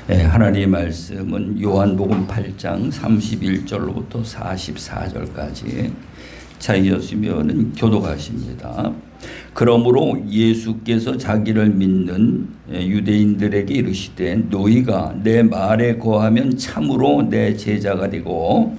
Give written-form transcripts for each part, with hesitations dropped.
하나님의 말씀은 요한복음 8장 31절로부터 44절까지 차이었으면 교독하십니다. 그러므로 예수께서 자기를 믿는 유대인들에게 이르시되 너희가 내 말에 거하면 참으로 내 제자가 되고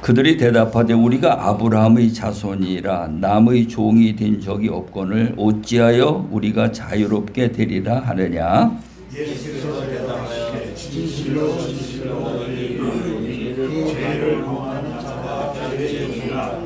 그들이 대답하되 우리가 아브라함의 자손이라 남의 종이 된 적이 없거늘 어찌하여 우리가 자유롭게 되리라 하느냐. 예수께서 대답하여 진실로 너희에게 죄를 범하는 자가 되리라.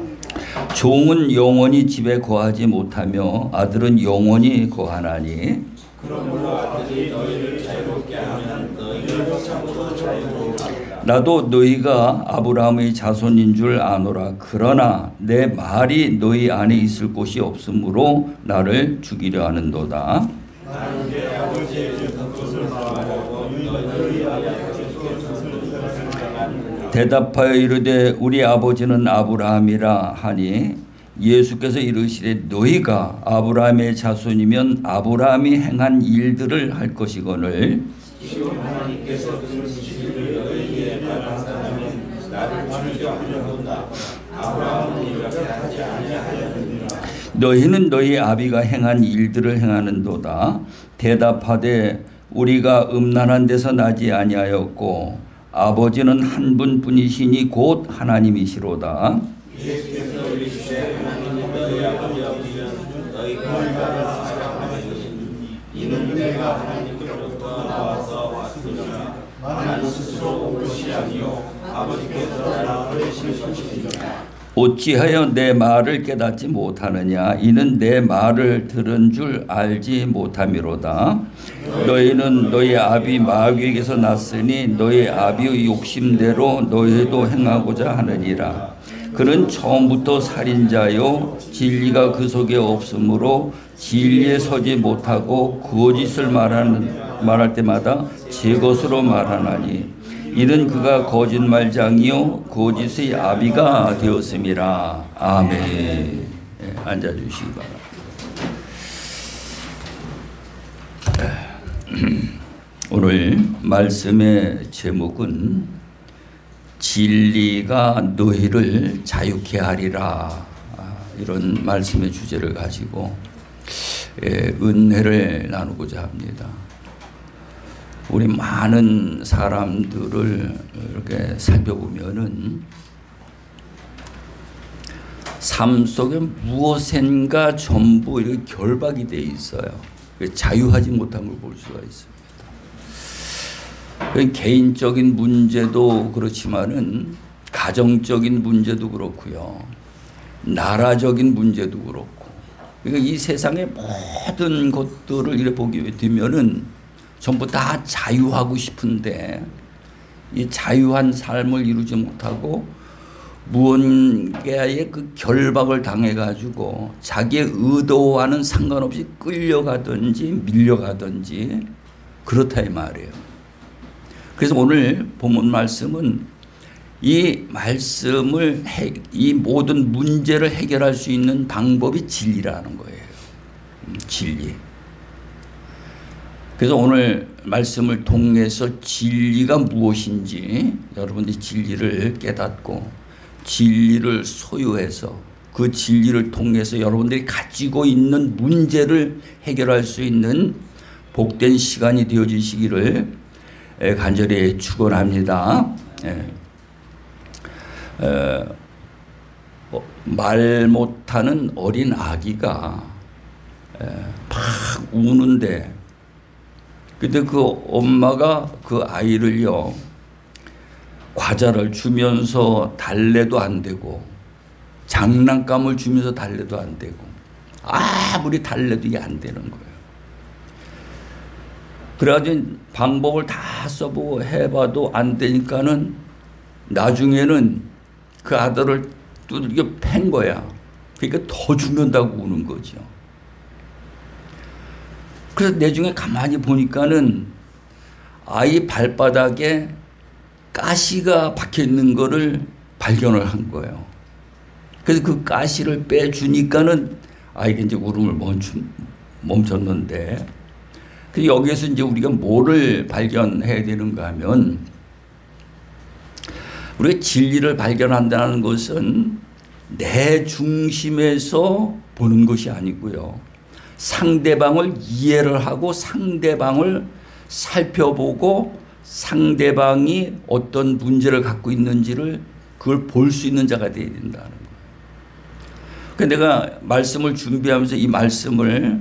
종은 영원히 집에 거하지 못하며 아들은 영원히 거하나니 그러므로 아들이 너희를 자유롭게 하면 너희도 참으로 자유로우리라. 나도 너희가 아브라함의 자손인 줄 아노라. 그러나 내 말이 너희 안에 있을 곳이 없으므로 나를 죽이려 하는도다. 나는 내 아버지의 뜻을 말하고 너희 앞에 대답하여 이르되 우리 아버지는 아브라함이라 하니 예수께서 이르시되 너희가 아브라함의 자손이면 아브라함이 행한 일들을 할 것이거늘 지금 하나님께서 그 진실을 너희에게 말하사면 나를 죽이려 하려는다. 아브라함은 이렇게 하지 아니하였느니라. 너희는 너희 아비가 행한 일들을 행하는도다. 대답하되 우리가 음란한 데서 나지 아니하였고 아버지는 한 분뿐이시니 곧 하나님이시로다. 예수께서 이르시되 하나님은 너희 아버지이시면 너희가 사랑하시니 이는 내가 하나님께로부터 나와서 왔으니라. 나는 스스로 온 것이 아니요 아버지께서 나를 보내신 것이니라. 어찌하여 내 말을 깨닫지 못하느냐. 이는 내 말을 들은 줄 알지 못함이로다. 너희는 너희 아비 마귀에게서 났으니 너희 아비의 욕심대로 너희도 행하고자 하느니라. 그는 처음부터 살인자요 진리가 그 속에 없으므로 진리에 서지 못하고 거짓을 말할 때마다 제 것으로 말하나니 이는 그가 거짓말장이요 거짓의 아비가 되었음이라. 아멘. 앉아주시기 바랍니다. 오늘 말씀의 제목은 진리가 너희를 자유케 하리라. 이런 말씀의 주제를 가지고 은혜를 나누고자 합니다. 우리 많은 사람들을 이렇게 살펴보면은 삶 속에 무엇인가 전부 이렇게 결박이 돼 있어요. 자유하지 못한 걸 볼 수가 있습니다. 개인적인 문제도 그렇지만은 가정적인 문제도 그렇고요. 나라적인 문제도 그렇고. 그러니까 이 세상의 모든 것들을 이렇게 보게 되면은 전부 다 자유하고 싶은데 이 자유한 삶을 이루지 못하고 무언가의 그 결박을 당해가지고 자기의 의도와는 상관없이 끌려가든지 밀려가든지 그렇다 이 말이에요. 그래서 오늘 본문 말씀은 이 말씀을 이 모든 문제를 해결할 수 있는 방법이 진리라는 거예요. 진리. 그래서 오늘 말씀을 통해서 진리가 무엇인지 여러분들이 진리를 깨닫고 진리를 소유해서 그 진리를 통해서 여러분들이 가지고 있는 문제를 해결할 수 있는 복된 시간이 되어지시기를 간절히 축원합니다. 말 못하는 어린 아기가 막 우는데 근데 그 엄마가 그 아이를요 과자를 주면서 달래도 안 되고 장난감을 주면서 달래도 안 되고 아무리 달래도 이게 안 되는 거예요. 그래가지고 방법을 다 써보고 해봐도 안 되니까는 나중에는 그 아들을 두들겨 팬 거야. 그러니까 더 죽는다고 우는 거죠. 그래서 나중에 가만히 보니까는 아이 발바닥에 가시가 박혀 있는 거를 발견을 한 거예요. 그래서 그 가시를 빼주니까는 아이가 이제 울음을 멈췄는데, 그 여기에서 이제 우리가 뭐를 발견해야 되는가 하면, 우리가 진리를 발견한다는 것은 내 중심에서 보는 것이 아니고요. 상대방을 이해를 하고 상대방을 살펴보고 상대방이 어떤 문제를 갖고 있는지를 그걸 볼 수 있는 자가 되어야 된다는 거예요. 그러니까 내가 말씀을 준비하면서 이 말씀을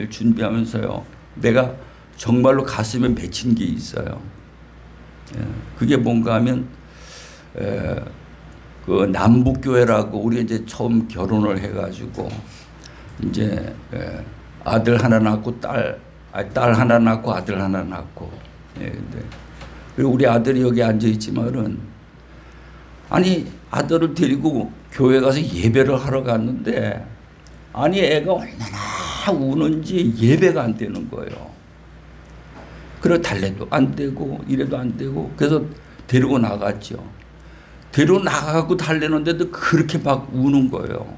준비하면서요. 내가 정말로 가슴에 맺힌 게 있어요. 그게 뭔가 하면 그 남북교회라고 우리 이제 처음 결혼을 해가지고 이제 아들 하나 낳고 딸 하나 낳고 아들 하나 낳고 근데 그리고 우리 아들이 여기 앉아 있지만은 아니 아들을 데리고 교회 가서 예배를 하러 갔는데 아니 애가 얼마나 우는지 예배가 안 되는 거예요. 그래 달래도 안 되고 이래도 안 되고 그래서 데리고 나갔죠. 데리고 나가고 달래는데도 그렇게 막 우는 거예요.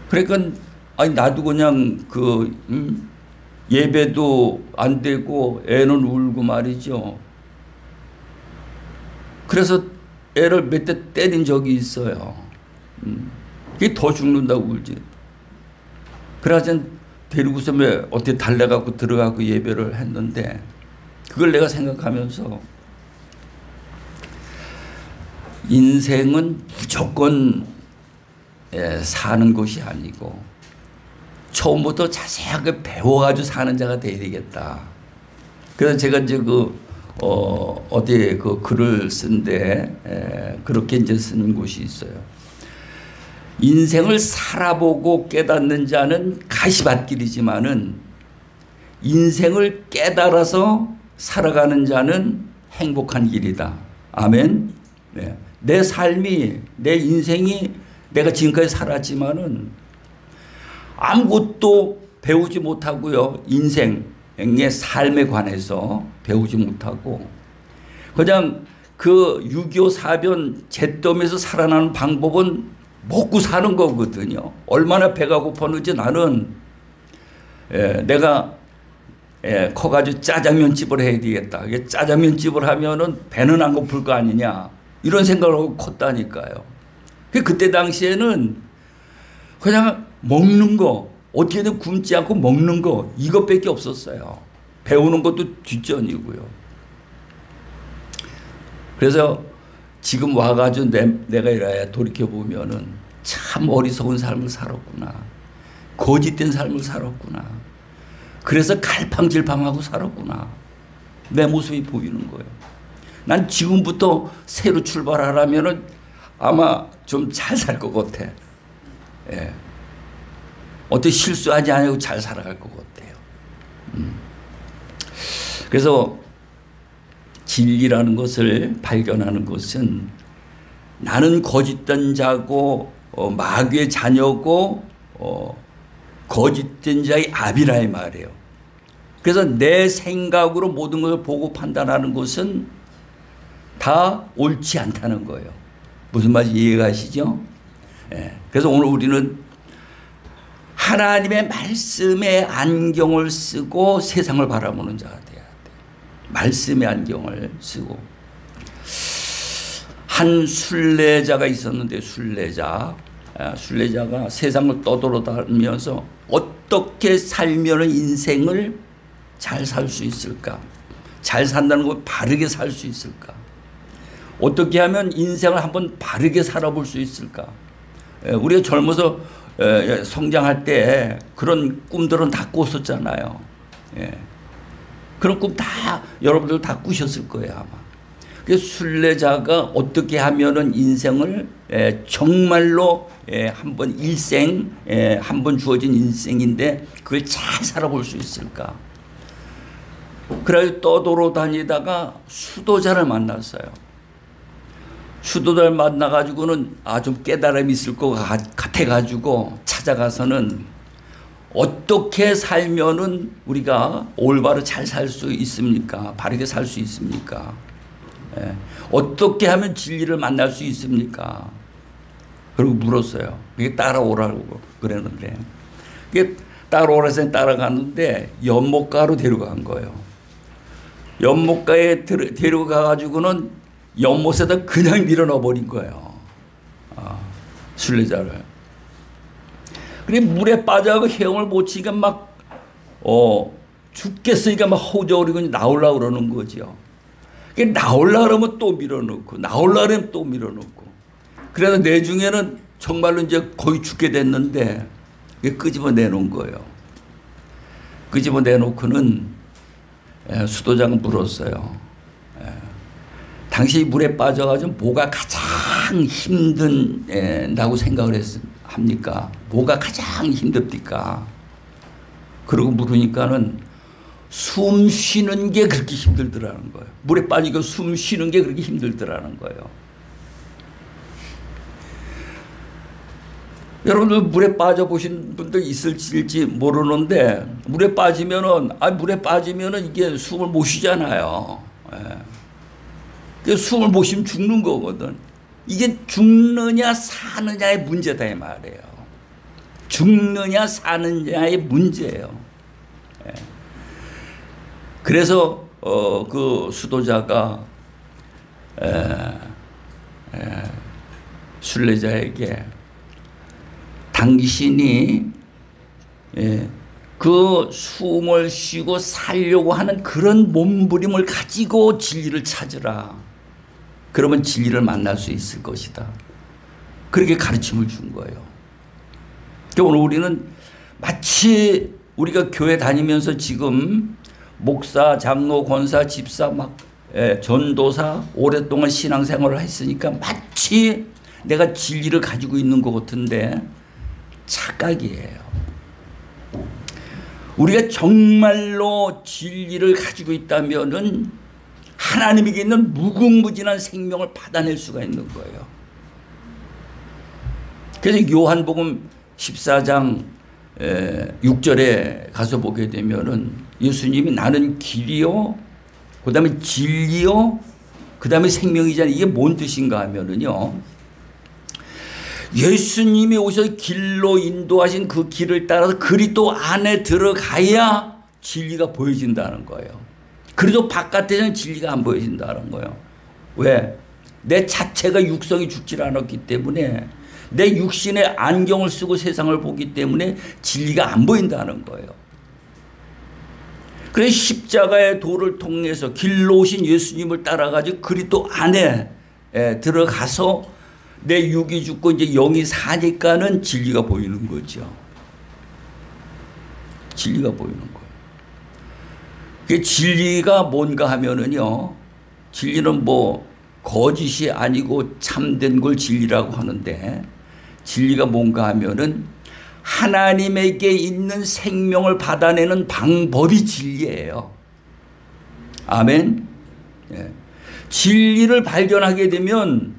그러니까 아니 나도 그냥 예배도 안 되고 애는 울고 말이죠. 그래서 애를 몇 대 때린 적이 있어요. 그게 더 죽는다고 울지. 그래서 데리고서 어떻게 달래갖고 들어가고 예배를 했는데 그걸 내가 생각하면서 인생은 무조건 사는 것이 아니고 처음부터 자세하게 배워가지고 사는 자가 되어야 되겠다. 그래서 제가 이제 어디에 그 글을 쓴데 그렇게 이제 쓴 곳이 있어요. 인생을 살아보고 깨닫는 자는 가시밭길이지만은 인생을 깨달아서 살아가는 자는 행복한 길이다. 아멘. 네. 내 삶이 내 인생이 내가 지금까지 살았지만은 아무것도 배우지 못하고요. 인생의 삶에 관해서 배우지 못하고 그냥 그 6.25 사변 잿더미에서 살아나는 방법은 먹고 사는 거거든요. 얼마나 배가 고팠는지 나는 내가 커가지고 짜장면집을 해야 되겠다. 짜장면집을 하면은 배는 안 고플 거 아니냐. 이런 생각을 하고 컸다니까요. 그때 당시에는 그냥 먹는 거, 어떻게든 굶지 않고 먹는 거, 이것밖에 없었어요. 배우는 것도 뒷전이고요. 그래서 지금 와가지고 내가 이래야 돌이켜보면은 참 어리석은 삶을 살았구나. 거짓된 삶을 살았구나. 그래서 갈팡질팡하고 살았구나. 내 모습이 보이는 거예요. 난 지금부터 새로 출발하라면은 아마 좀 잘 살 것 같아. 예. 어떻게 실수하지 않고 잘 살아갈 것 같아요. 그래서 진리라는 것을 발견하는 것은 나는 거짓된 자고 마귀의 자녀고 거짓된 자의 아비라 이 말이에요. 그래서 내 생각으로 모든 것을 보고 판단하는 것은 다 옳지 않다는 거예요. 무슨 말인지 이해가시죠? 예. 그래서 오늘 우리는 하나님의 말씀의 안경을 쓰고 세상을 바라보는 자가 돼야 돼. 말씀의 안경을 쓰고. 한 순례자가 있었는데 순례자가 세상을 떠돌아다니면서 어떻게 살면 인생을 잘 살 수 있을까? 잘 산다는 걸 바르게 살 수 있을까? 어떻게 하면 인생을 한번 바르게 살아볼 수 있을까? 우리가 젊어서 성장할 때 그런 꿈들은 다 꿨었잖아요. 그런 꿈 다 여러분들 다 꾸셨을 거예요 아마. 그래서 순례자가 어떻게 하면은 인생을 정말로 한번 일생 한번 주어진 인생인데 그걸 잘 살아볼 수 있을까? 그래서 떠돌아다니다가 수도자를 만났어요. 수도자를 만나가지고는 좀 깨달음이 있을 것 같아가지고 찾아가서는 어떻게 살면은 우리가 올바로 잘 살 수 있습니까? 바르게 살 수 있습니까? 어떻게 하면 진리를 만날 수 있습니까? 그리고 물었어요. 그게 따라오라고 그랬는데 그게 따라오라서 따라갔는데 연못가로 데려간 거예요. 연못가에 데려가가지고는 연못에다 그냥 밀어넣어 버린 거예요. 순례자를. 그래 물에 빠져가고 헤엄을 못 치니까 막 죽겠으니까 막 허우적거리고 나오려고 그러는 거죠. 나오려고 그러면 또 밀어넣고 나오려고 그러면 또 밀어넣고. 그래서 내중에는 정말로 이제 거의 죽게 됐는데 끄집어 내놓은 거예요. 끄집어 내놓고는 수도장은 물었어요. 당신이 물에 빠져가지고 뭐가 가장 힘든다고 생각을 합니까? 뭐가 가장 힘듭니까? 그러고 물으니까는 숨 쉬는 게 그렇게 힘들더라는 거예요. 물에 빠지고 숨 쉬는 게 그렇게 힘들더라는 거예요. 여러분들 물에 빠져보신 분들 있을지 모르는데 물에 빠지면은 이게 숨을 못 쉬잖아요. 숨을 못 쉬면 죽는 거거든. 이게 죽느냐 사느냐의 문제다 이 말이에요. 죽느냐 사느냐의 문제예요. 그래서 그 수도자가 순례자에게 당신이 그 숨을 쉬고 살려고 하는 그런 몸부림을 가지고 진리를 찾으라. 그러면 진리를 만날 수 있을 것이다. 그렇게 가르침을 준 거예요. 오늘 우리는 마치 우리가 교회 다니면서 지금 목사, 장로, 권사, 집사, 전도사 오랫동안 신앙생활을 했으니까 마치 내가 진리를 가지고 있는 것 같은데 착각이에요. 우리가 정말로 진리를 가지고 있다면은 하나님에게 있는 무궁무진한 생명을 받아낼 수가 있는 거예요. 그래서 요한복음 14장 6절에 가서 보게 되면은 예수님이 나는 길이요, 그 다음에 진리요, 그 다음에 생명이잖아요. 이게 뭔 뜻인가 하면은요, 예수님이 오셔서 길로 인도하신 그 길을 따라서 그리스도 안에 들어가야 진리가 보여진다는 거예요. 그래도 바깥에서는 진리가 안 보여진다는 거예요. 왜? 내 자체가 육성이 죽질 않았기 때문에, 내 육신의 안경을 쓰고 세상을 보기 때문에 진리가 안 보인다는 거예요. 그래서 십자가의 도를 통해서 길로 오신 예수님을 따라가지고 그리스도 안에 들어가서 내 육이 죽고 이제 영이 사니까는 진리가 보이는 거죠. 진리가 보이는 거예요. 그 진리가 뭔가 하면은요, 진리는 뭐 거짓이 아니고 참된 걸 진리라고 하는데, 진리가 뭔가 하면은 하나님에게 있는 생명을 받아내는 방법이 진리예요. 아멘. 진리를 발견하게 되면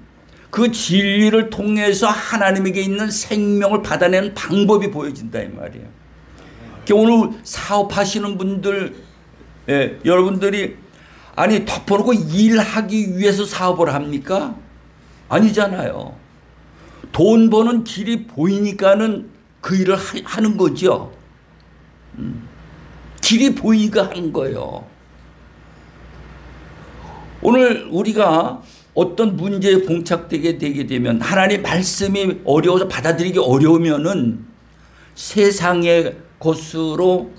그 진리를 통해서 하나님에게 있는 생명을 받아내는 방법이 보여진다 이 말이에요. 오늘 사업하시는 분들, 여러분들이 아니 덮어놓고 일하기 위해서 사업을 합니까? 아니잖아요. 돈 버는 길이 보이니까는 그 일을 하는 거죠. 길이 보이니까 하는 거예요. 오늘 우리가 어떤 문제에 봉착되게 되게 되면, 하나님의 말씀이 어려워서 받아들이기 어려우면은 세상의 것으로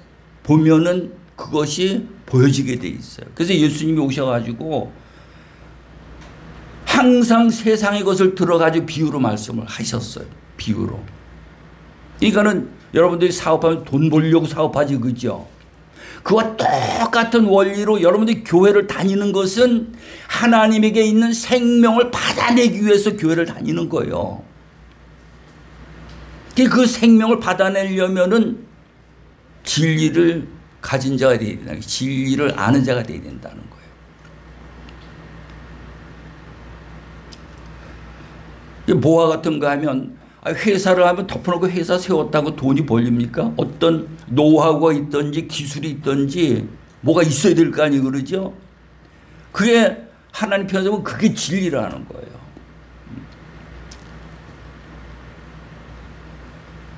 보면은 그것이 보여지게 돼 있어요. 그래서 예수님이 오셔가지고 항상 세상의 것을 들어가지고 비유로 말씀을 하셨어요. 비유로. 그러니까는 여러분들이 사업하면 돈 벌려고 사업하지, 그죠? 그와 똑같은 원리로 여러분들이 교회를 다니는 것은 하나님에게 있는 생명을 받아내기 위해서 교회를 다니는 거예요. 그 생명을 받아내려면은 진리를 가진 자가 되어야 된다. 진리를 아는 자가 되어야 된다는 거예요. 뭐와 같은가 하면, 회사를 하면 덮어놓고 회사 세웠다고 돈이 벌립니까? 어떤 노하우가 있든지 기술이 있든지 뭐가 있어야 될 거 아니에요, 그러죠? 그게 하나님 편에서 보면 그게 진리라는 거예요.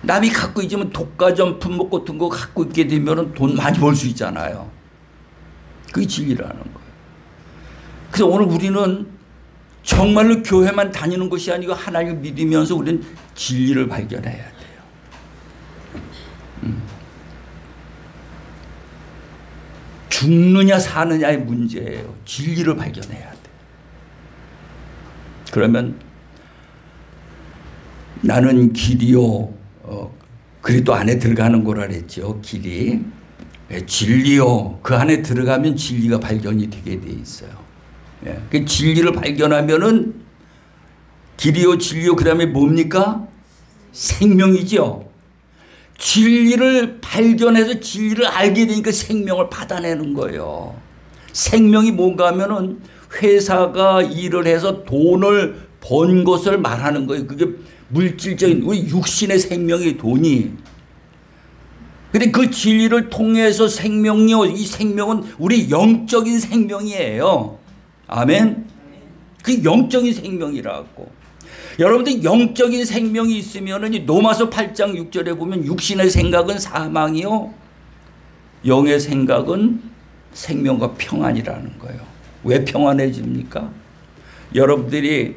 남이 갖고 있으면 독과점 품목 같은 거 갖고 있게 되면 돈 많이 벌 수 있잖아요. 그게 진리라는 거예요. 그래서 오늘 우리는 정말로 교회만 다니는 것이 아니고 하나님을 믿으면서 우리는 진리를 발견해야 돼요. 죽느냐 사느냐의 문제예요. 진리를 발견해야 돼. 그러면 나는 길이요 그리스도 안에 들어가는 거라 그랬죠. 길이. 진리요. 그 안에 들어가면 진리가 발견이 되게 돼 있어요. 그 진리를 발견하면은 길이요 진리요 그다음에 뭡니까? 생명이죠. 진리를 발견해서 진리를 알게 되니까 생명을 받아내는 거예요. 생명이 뭔가 하면은 회사가 일을 해서 돈을 번 것을 말하는 거예요. 그게 물질적인 우리 육신의 생명의 돈이. 근데 그 진리를 통해서 생명이요. 이 생명은 우리 영적인 생명이에요. 아멘. 그 영적인 생명이라고. 여러분들 영적인 생명이 있으면은 로마서 8장 6절에 보면 육신의 생각은 사망이요. 영의 생각은 생명과 평안이라는 거예요. 왜 평안해집니까? 여러분들이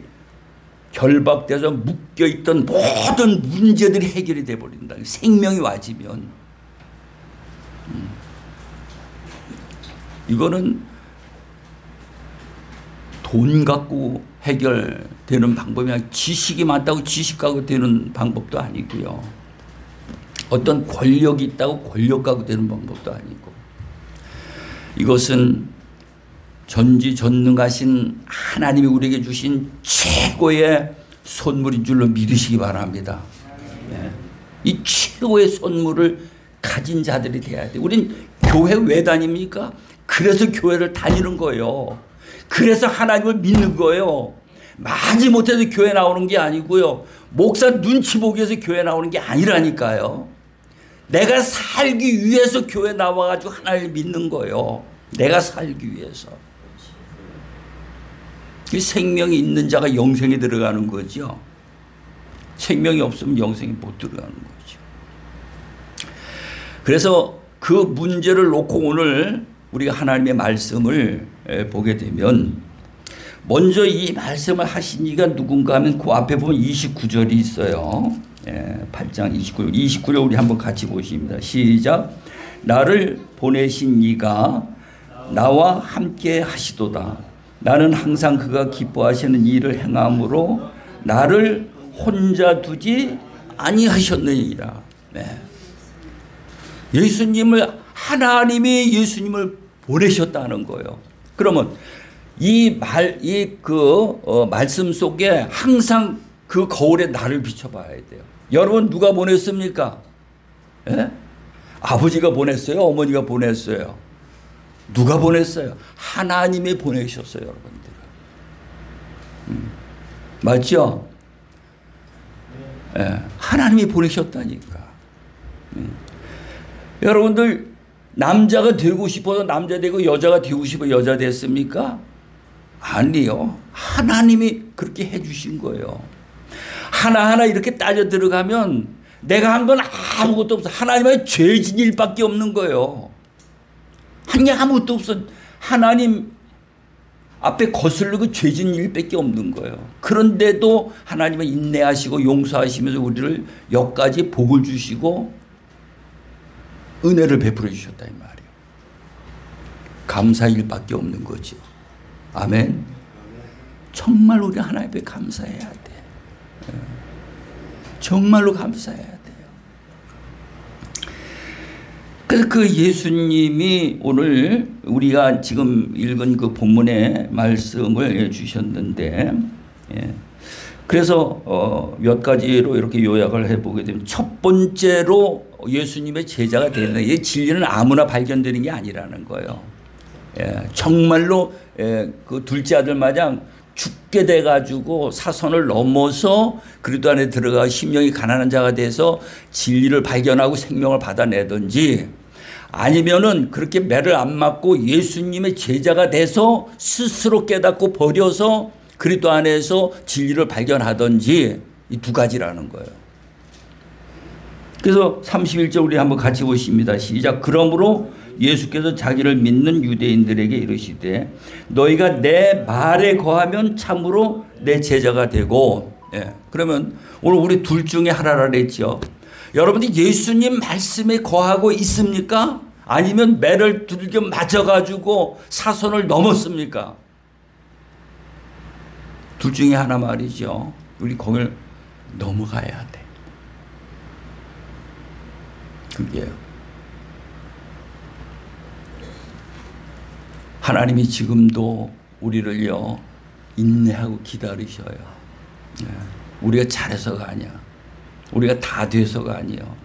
결박돼서 묶여있던 모든 문제들이 해결이 돼버린다. 생명이 와지면. 이거는 돈 갖고 해결되는 방법이 아니라 지식이 많다고 지식 갖고 되는 방법도 아니고요. 어떤 권력이 있다고 권력 갖고 되는 방법도 아니고. 이것은 전지전능하신 하나님이 우리에게 주신 최고의 선물인 줄로 믿으시기 바랍니다. 네. 이 최고의 선물을 가진 자들이 돼야 돼. 우린 교회 왜 다닙니까? 그래서 교회를 다니는 거예요. 그래서 하나님을 믿는 거예요. 마지못해서 교회 나오는 게 아니고요. 목사 눈치 보기 위해서 교회 나오는 게 아니라니까요. 내가 살기 위해서 교회 나와가지고 하나님을 믿는 거예요. 내가 살기 위해서. 그 생명이 있는 자가 영생에 들어가는 거죠. 생명이 없으면 영생에 못 들어가는 거죠. 그래서 그 문제를 놓고 오늘 우리가 하나님의 말씀을 보게 되면 먼저 이 말씀을 하신 이가 누군가 하면 그 앞에 보면 29절이 있어요. 8장 29절. 29절 우리 한번 같이 보십니다. 시작. 나를 보내신 이가 나와 함께 하시도다. 나는 항상 그가 기뻐하시는 일을 행함으로 나를 혼자 두지 아니하셨느니라. 네. 하나님이 예수님을 보내셨다는 거예요. 그러면 말씀 속에 항상 그 거울에 나를 비춰봐야 돼요. 여러분 누가 보냈습니까? 예? 아버지가 보냈어요? 어머니가 보냈어요? 누가 보냈어요? 하나님이 보내셨어요, 여러분들. 맞죠? 예, 하나님이 보내셨다니까. 여러분들 남자가 되고 싶어서 남자 되고 여자가 되고 싶어 여자 됐습니까? 아니요. 하나님이 그렇게 해주신 거예요. 하나하나 이렇게 따져 들어가면 내가 한 건 아무것도 없어. 하나님의 죄진 일밖에 없는 거예요. 한 게 아무것도 없어. 하나님 앞에 거슬리고 죄진 일밖에 없는 거예요. 그런데도 하나님은 인내하시고 용서하시면서 우리를 여기까지 복을 주시고 은혜를 베풀어 주셨다 이 말이에요. 감사 일밖에 없는 거죠. 아멘. 정말 우리 하나님 앞에 감사해야 돼. 정말로 감사해야 돼요. 그래서 그 예수님이 오늘 우리가 지금 읽은 그 본문의 말씀을 주셨는데, 그래서 몇 가지로 이렇게 요약을 해보게 되면 첫 번째로 예수님의 제자가 되는 이 진리는 아무나 발견되는 게 아니라는 거예요. 정말로 그 둘째 아들 마냥 죽게 돼가지고 사선을 넘어서 그리스도 안에 들어가 심령이 가난한 자가 돼서 진리를 발견하고 생명을 받아내든지 아니면은 그렇게 매를 안 맞고 예수님의 제자가 돼서 스스로 깨닫고 버려서 그리스도 안에서 진리를 발견하든지 이 두 가지라는 거예요. 그래서 31절 우리 한번 같이 보십니다. 시작. 그러므로 예수께서 자기를 믿는 유대인들에게 이르시되 너희가 내 말에 거하면 참으로 내 제자가 되고. 예. 그러면 오늘 우리 둘 중에 하나라 그랬죠. 여러분들 예수님 말씀에 거하고 있습니까? 아니면 매를 두들겨 맞아가지고 사선을 넘었습니까? 둘 중에 하나 말이죠. 우리 거길 넘어가야 돼. 그게요. 하나님이 지금도 우리를요 인내하고 기다리셔요. 우리가 잘해서가 아니야. 우리가 다 돼서가 아니에요.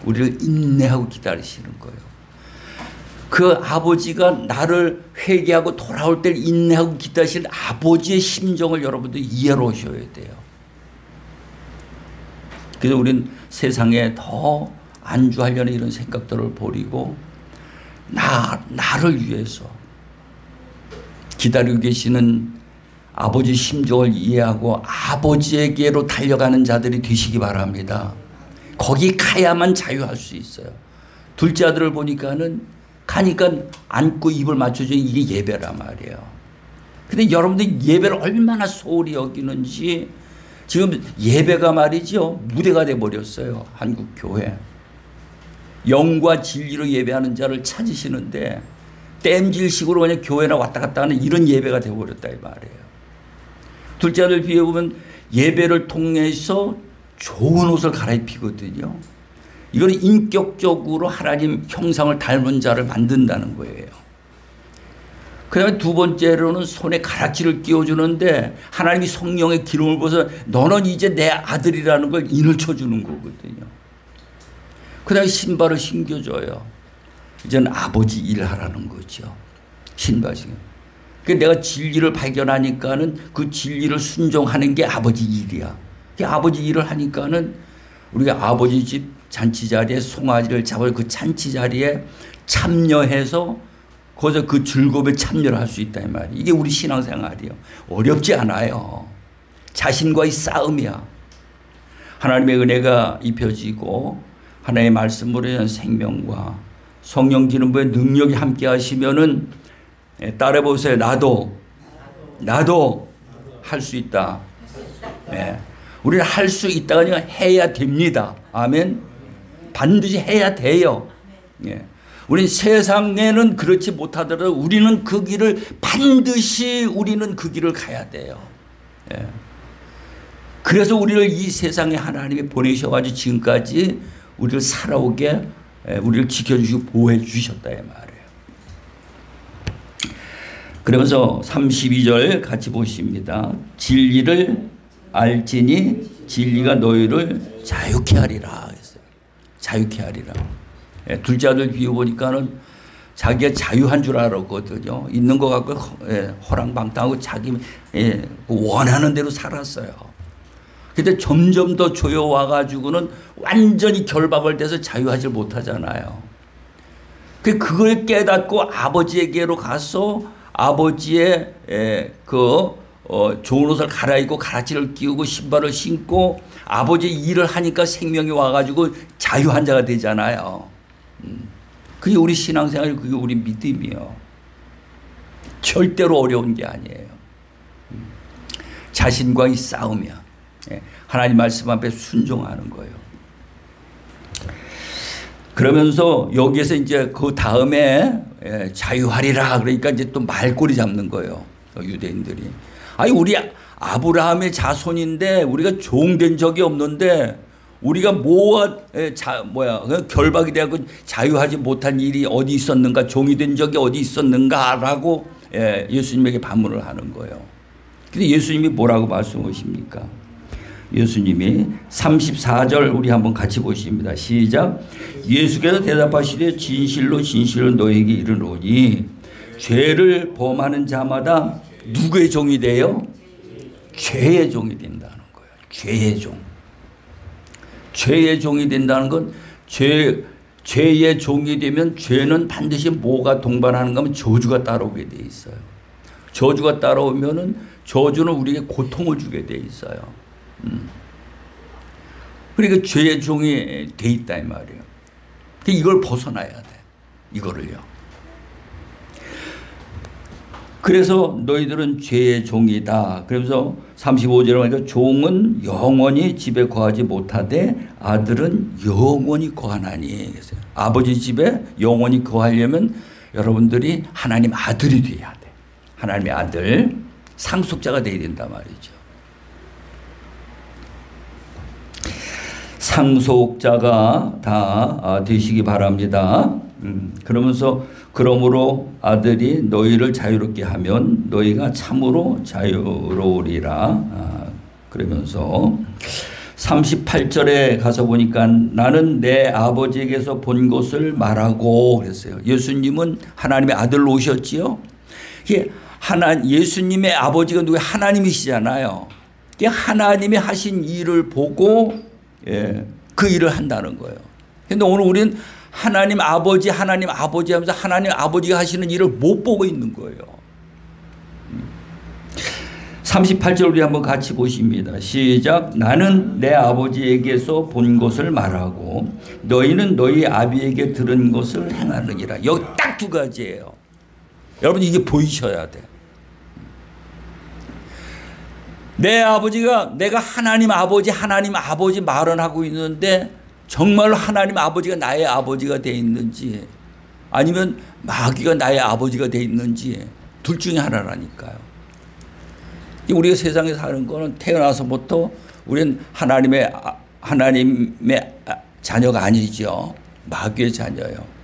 우리를 인내하고 기다리시는 거예요. 그 아버지가 나를 회개하고 돌아올 때를 인내하고 기다리시는 아버지의 심정을 여러분들 이해로 오셔야 돼요. 그래서 우린 세상에 더 안주하려는 이런 생각들을 버리고 나를 위해서 기다리고 계시는 아버지 심정을 이해하고 아버지에게로 달려가는 자들이 되시기 바랍니다. 거기 가야만 자유할 수 있어요. 둘째 아들을 보니까는 가니까 안고 입을 맞춰주는 이게 예배란 말이에요. 근데 여러분들 예배를 얼마나 소홀히 여기는지 지금 예배가 말이죠. 무대가 돼버렸어요. 한국 교회. 영과 진리로 예배하는 자를 찾으시는데 땜질식으로 그냥 교회나 왔다 갔다 하는 이런 예배가 돼버렸다 이 말이에요. 둘째 아들 비유해 보면 예배를 통해서 좋은 옷을 갈아입히거든요. 이건 인격적으로 하나님 형상을 닮은 자를 만든다는 거예요. 그 다음에 두 번째로는 손에 가락지를 끼워주는데 하나님이 성령의 기름을 부어서 너는 이제 내 아들이라는 걸 인을 쳐주는 거거든요. 그 다음에 신발을 신겨줘요. 이제는 아버지 일하라는 거죠. 신발 신겨. 내가 진리를 발견하니까는 그 진리를 순종하는 게 아버지 일이야. 아버지 일을 하니까는 우리가 아버지 집 잔치 자리에 송아지를 잡을 그 잔치 자리에 참여해서 거기서 그 즐거움에 참여를 할 수 있다 이 말이에요. 이게 우리 신앙생활이에요. 어렵지 않아요. 자신과의 싸움이야. 하나님의 은혜가 입혀지고 하나님의 말씀으로 인한 생명과 성령 기름 부의 능력이 함께 하시면은 따라해 보세요. 나도 할 수 있다. 네. 우리는 할 수 있다가 아니라 해야 됩니다. 아멘. 반드시 해야 돼요. 네. 우리는 세상에는 그렇지 못하더라도 우리는 그 길을 반드시 우리는 그 길을 가야 돼요. 네. 그래서 우리를 이 세상에 하나님이 보내셔가지고 지금까지 우리를 살아오게 우리를 지켜주시고 보호해 주셨다 이 말이에요. 그러면서 32절 같이 보십니다. 진리를 알지니 진리가 너희를 자유케 하리라 했어요. 자유케 하리라. 둘째 아들 비유 보니까는 자기가 자유한 줄 알았거든요. 있는 것 같고 허랑방탕하고 자기 원하는 대로 살았어요. 근데 점점 더 조여와가지고는 완전히 결박을 돼서 자유하지 못하잖아요. 그걸 깨닫고 아버지에게로 가서 아버지의 좋은 옷을 갈아입고 가라지를 끼우고 신발을 신고 아버지 일을 하니까 생명이 와가지고 자유한 자가 되잖아요. 그게 우리 신앙생활, 그게 우리 믿음이에요. 절대로 어려운 게 아니에요. 자신과의 싸움이야. 하나님 말씀 앞에 순종하는 거예요. 그러면서 여기에서 이제 그 다음에 자유하리라 그러니까 이제 또 말꼬리 잡는 거예요. 유대인들이. 아니 우리 아브라함의 자손인데 우리가 종된 적이 없는데 우리가 결박이 되고 자유하지 못한 일이 어디 있었는가, 종이 된 적이 어디 있었는가라고 예수님에게 반문을 하는 거예요. 근데 예수님이 뭐라고 말씀하십니까? 예수님이 34절 우리 한번 같이 보십니다. 시작. 예수께서 대답하시되 진실로 진실로 너에게 이르노니 죄를 범하는 자마다 누구의 종이 돼요? 죄의 종이 된다는 거예요. 죄의 종. 죄의 종이 된다는 건 죄의 종이 되면 죄는 반드시 뭐가 동반하는가 하면 저주가 따라오게 돼 있어요. 저주가 따라오면은 저주는 우리에게 고통을 주게 돼 있어요. 그러니까 죄의 종이 돼 있다 이 말이에요. 이걸 벗어나야 돼. 이거를요. 그래서 너희들은 죄의 종이다. 그러면서 35절에 보니까 종은 영원히 집에 거하지 못하되 아들은 영원히 거하나니. 아버지 집에 영원히 거하려면 여러분들이 하나님 아들이 돼야 돼. 하나님의 아들, 상속자가 돼야 된단 말이죠. 상속자가 다 되시기 바랍니다. 그러면서 그러므로 아들이 너희를 자유롭게 하면 너희가 참으로 자유로우리라. 그러면서 38절에 가서 보니까 나는 내 아버지에게서 본 것을 말하고 그랬어요. 예수님은 하나님의 아들로 오셨지요. 예수님의 아버지가 누구 하나님이시잖아요. 하나님이 하신 일을 보고 그 일을 한다는 거예요. 그런데 오늘 우리는 하나님 아버지 하면서 하나님 아버지가 하시는 일을 못 보고 있는 거예요. 38절 우리 한번 같이 보십니다. 시작. 나는 내 아버지에게서 본 것을 말하고 너희는 너희 아비에게 들은 것을 행하느니라. 여기 딱 두 가지예요. 여러분 이게 보이셔야 돼. 내 아버지가 내가 하나님 아버지 말은 하고 있는데 정말로 하나님 아버지가 나의 아버지가 돼 있는지 아니면 마귀가 나의 아버지가 돼 있는지 둘 중에 하나라니까요. 우리가 세상에 사는 거는 태어나서부터 우리는 하나님의 자녀가 아니죠. 마귀의 자녀예요.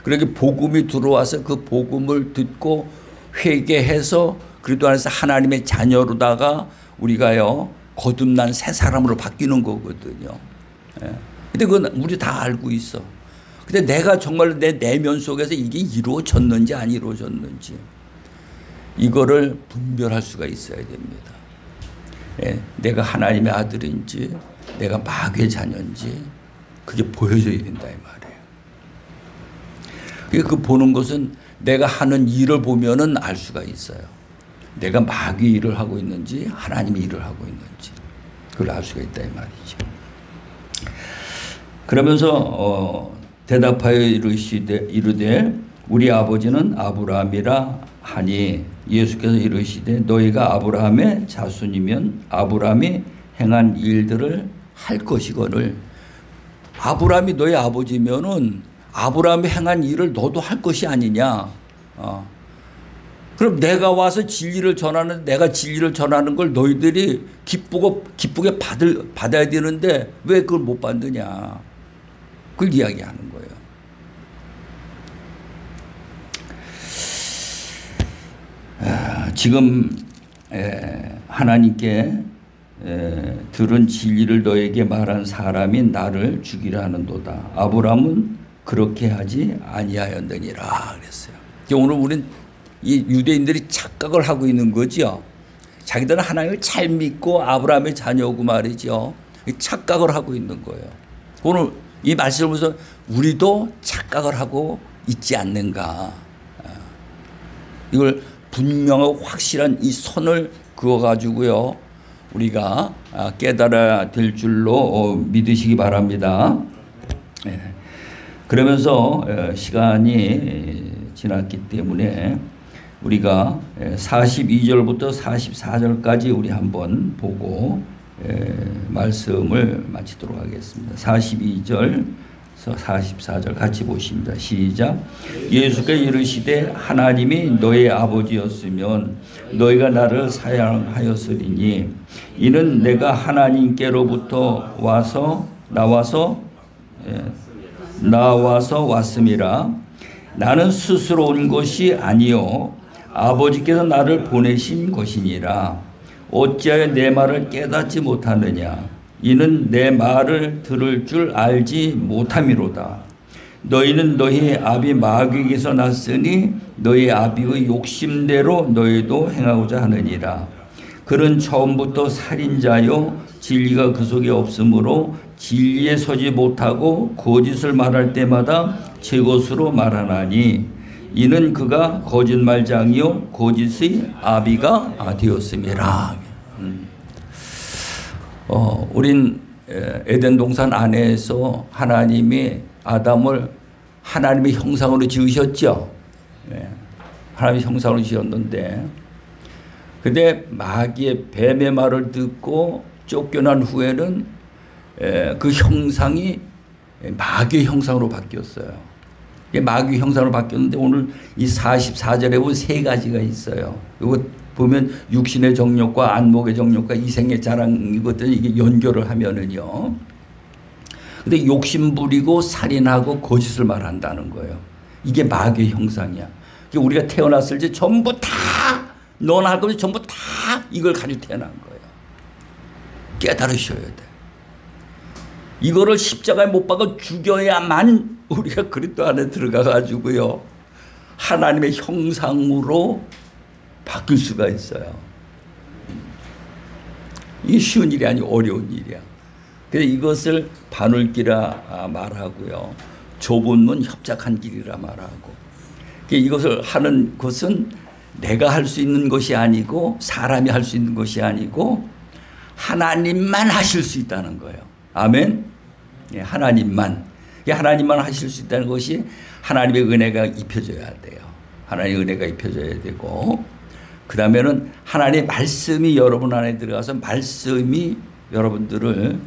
그렇게 복음이 들어와서 그 복음을 듣고 회개해서 그리스도 안에서 하나님의 자녀로다가 우리가요 거듭난 새 사람으로 바뀌는 거거든요. 근데 그건 우리 다 알고 있어. 근데 내가 정말 내 내면 속에서 이게 이루어졌는지 안 이루어졌는지 이거를 분별할 수가 있어야 됩니다. 내가 하나님의 아들인지 내가 마귀의 자녀인지 그게 보여져야 된다 이 말이에요. 그 보는 것은 내가 하는 일을 보면은 알 수가 있어요. 내가 마귀 일을 하고 있는지 하나님의 일을 하고 있는지 그걸 알 수가 있다 이 말이죠. 그러면서 대답하여 이르되 우리 아버지는 아브라함이라 하니 예수께서 이르시되 너희가 아브라함의 자손이면 아브라함이 행한 일들을 할 것이거늘. 아브라함이 너희 아버지면은 아브라함이 행한 일을 너도 할 것이 아니냐. 그럼 내가 와서 진리를 전하는 내가 진리를 전하는 걸 너희들이 기쁘게 받아야 되는데 왜 그걸 못 받느냐. 그걸 이야기하는 거예요. 지금 하나님께 들은 진리를 너에게 말한 사람이 나를 죽이려 하는도다. 아브라함은 그렇게 하지 아니하였느니라 그랬어요. 오늘 우리는 이 유대인들이 착각을 하고 있는 거죠. 자기들은 하나님을 잘 믿고 아브라함의 자녀고 말이죠. 착각을 하고 있는 거예요. 오늘 이 말씀을 보면서 우리도 착각을 하고 있지 않는가. 이걸 분명하고 확실한 이 선을 그어가지고요. 우리가 깨달아야 될 줄로 믿으시기 바랍니다. 그러면서 시간이 지났기 때문에 우리가 42절부터 44절까지 우리 한번 보고 말씀을 마치도록 하겠습니다. 42절에서 44절 같이 보십니다. 시작. 예수께서 이르시되 하나님이 너의 아버지였으면 너희가 나를 사랑하였으리니 이는 내가 하나님께로부터 나와서 왔음이라. 나는 스스로 온 것이 아니요 아버지께서 나를 보내신 것이니라. 어찌하여 내 말을 깨닫지 못하느냐. 이는 내 말을 들을 줄 알지 못함이로다. 너희는 너희 아비 마귀에게서 났으니 너희 아비의 욕심대로 너희도 행하고자 하느니라. 그는 처음부터 살인자요 진리가 그 속에 없으므로 진리에 서지 못하고 거짓을 말할 때마다 제 것으로 말하나니 이는 그가 거짓말장이요 거짓의 아비가 되었음이라. 우린 에덴 동산 안에서 하나님이 아담을 하나님의 형상으로 지으셨죠. 하나님의 형상으로 지었는데, 근데 마귀의 뱀의 말을 듣고 쫓겨난 후에는 그 형상이 마귀의 형상으로 바뀌었어요. 마귀의 형상으로 바뀌었는데 오늘 이 44절에 보면 세 가지가 있어요. 이거 보면 육신의 정욕과 안목의 정욕과 이생의 자랑이거든요. 이게 연결을 하면은요. 근데 욕심 부리고 살인하고 거짓을 말한다는 거예요. 이게 마귀의 형상이야. 우리가 태어났을 때 전부 다 너나 할 거면 전부 다 이걸 가지고 태어난 거예요. 깨달으셔야 돼. 이거를 십자가에 못 박아 죽여야만 우리가 그리스도 안에 들어가 가지고요 하나님의 형상으로 바뀔 수가 있어요. 이게 쉬운 일이 아니고 어려운 일이야. 그래서 이것을 바늘기라 말하고요, 좁은 문 협착한 길이라 말하고, 이것을 하는 것은 내가 할 수 있는 것이 아니고 사람이 할 수 있는 것이 아니고 하나님만 하실 수 있다는 거예요. 아멘. 하나님만 하실 수 있다는 것이 하나님의 은혜가 입혀져야 돼요. 하나님의 은혜가 입혀져야 되고, 그 다음에는 하나님의 말씀이 여러분 안에 들어가서 말씀이 여러분들을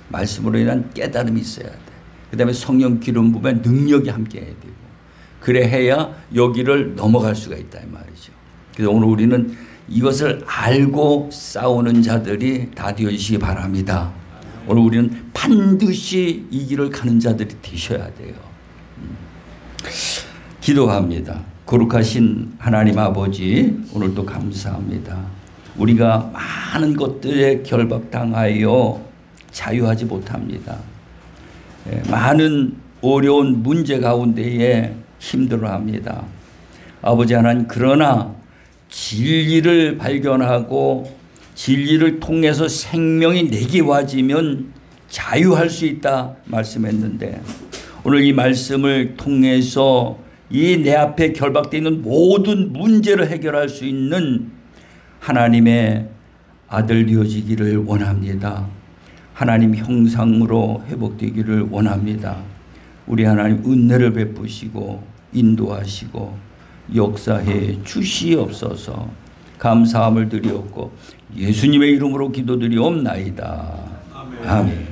말씀으로 인한 깨달음이 있어야 돼. 그 다음에 성령 기름 부으면 능력이 함께 해야 되고, 그래 해야 여기를 넘어갈 수가 있다 이 말이죠. 그래서 오늘 우리는 이것을 알고 싸우는 자들이 다 되시기 바랍니다. 오늘 우리는 반드시 이 길을 가는 자들이 되셔야 돼요. 기도합니다. 거룩하신 하나님 아버지, 오늘도 감사합니다. 우리가 많은 것들에 결박당하여 자유하지 못합니다. 많은 어려운 문제 가운데에 힘들어합니다. 아버지 하나님, 그러나 진리를 발견하고 진리를 통해서 생명이 내게 와지면 자유할 수 있다 말씀했는데, 오늘 이 말씀을 통해서 이 내 앞에 결박되어 있는 모든 문제를 해결할 수 있는 하나님의 아들 되어지기를 원합니다. 하나님 형상으로 회복되기를 원합니다. 우리 하나님 은혜를 베푸시고 인도하시고 역사해 주시옵소서. 감사함을 드리옵고 예수님의 이름으로 기도드리옵나이다. 아멘.